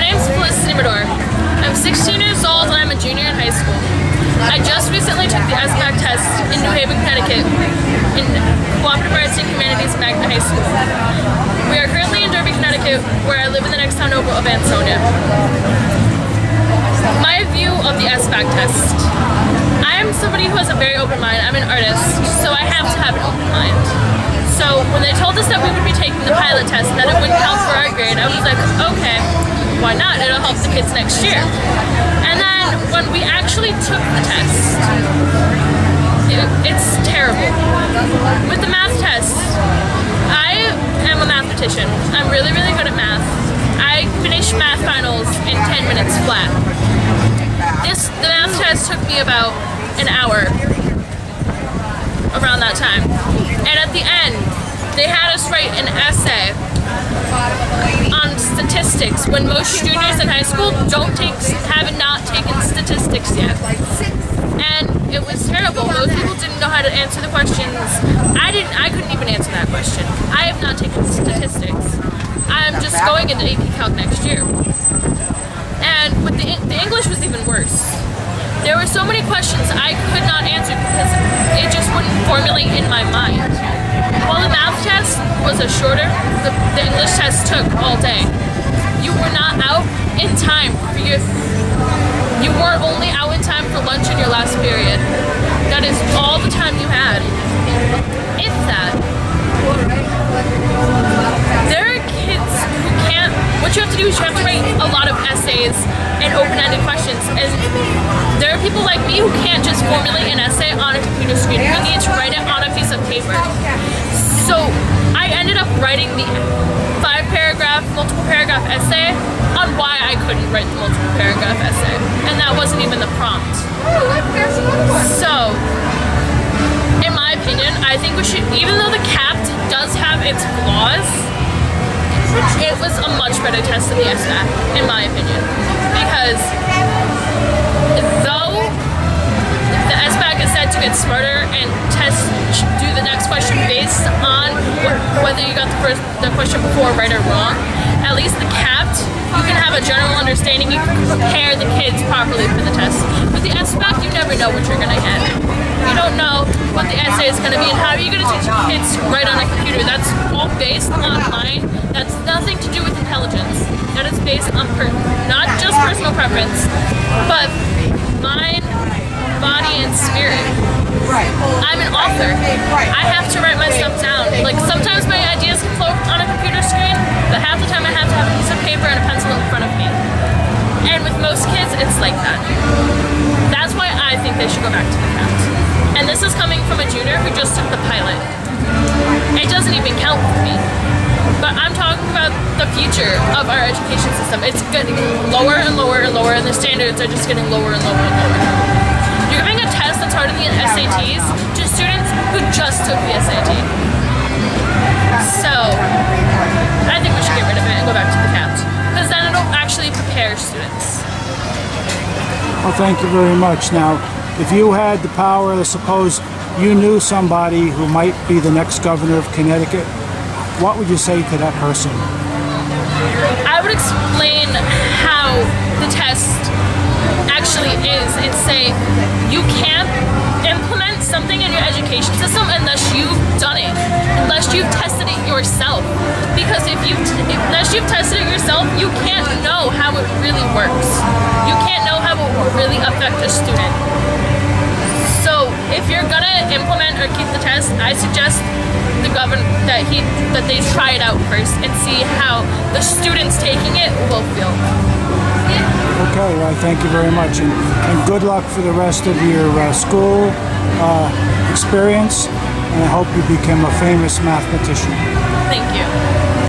name's Felicity. I'm 16 years old and I'm a junior in high school. I just recently took the SBAC test in New Haven, Connecticut in Cooperative Arts and Humanities Magna High School. We are currently in Derby, Connecticut, where I live in the next town over of Ansonia. My view of the SBAC test. I am somebody who has a very open mind. I'm an artist, so I have to have an open mind. So when they told us that we would be taking the pilot test and that it wouldn't count for our grade, I was like, okay, why not? It'll help the kids next year. And then when we actually took the test, it's terrible. With the math test, I am a math petition. I'm really, really good at math. I finished math finals in 10 minutes flat. The math test took me about an hour around that time. And at the end, they had us write an essay on statistics when most juniors in high school have not taken statistics yet. And it was terrible. Most people didn't know how to answer the questions. I couldn't even answer that question. I have not taken statistics. I'm just going into AP Calc next year. And with the English was even worse. There were so many questions I could not answer because it just wouldn't formulate in my mind. While the math test was shorter, the English test took all day. You were not out in time for you weren't only out in time for lunch in your last period. That is all the time you had. If that. There are kids who can't, what you have to do is you have to write a lot of essays and open-ended questions. And there are people like me who can't just formulate an essay on a computer screen. We need to write it on a piece of paper. So I ended up writing the 5-paragraph, multiple-paragraph essay on why I couldn't write the multiple-paragraph essay. And that wasn't even the prompt. So, in my opinion, I think we should, even though the CAPT does have its flaws, it was a much better test than the SBAC, in my opinion. Because though the SBAC is said to get smarter and do the next question based on whether you got the question before right or wrong, at least the CAPT, you can have a general understanding, you can prepare the kids properly for the test. With the SBAC, you never know what you're going to get. You don't know what the essay is going to be and how are you going to teach kids to write on a computer. That's all based on mind. That's nothing to do with intelligence. That is based on not just personal preference, but mind, body, and spirit. I'm an author. I have to write my stuff down. Like sometimes my ideas can float on a computer screen, but half the time I have to have a piece of paper and a pencil in front of me. And with most kids, it's like that. That's why I think they should go back to the CAPT. And this is coming from a junior who just took the pilot. It doesn't even count for me. But I'm talking about the future of our education system. It's getting lower and lower and lower, and the standards are just getting lower and lower and lower. You're giving a test that's harder than the SATs to students who just took the SAT. So, I think we should get rid of it and go back to the CAPT, because then it'll actually prepare students. Well, thank you very much. Now, if you had the power, suppose you knew somebody who might be the next governor of Connecticut, what would you say to that person? I would explain how the test actually is and say you can't implement something in your education system unless you've done it, unless you've tested it yourself. Because unless you've tested it yourself, you can't know how it really works. You can't know how it will really affect a student. So if you're gonna implement or keep the test, I suggest the that they try it out first and see how the students taking it will feel. Okay, well, thank you very much, and good luck for the rest of your school experience, and I hope you become a famous mathematician. Thank you.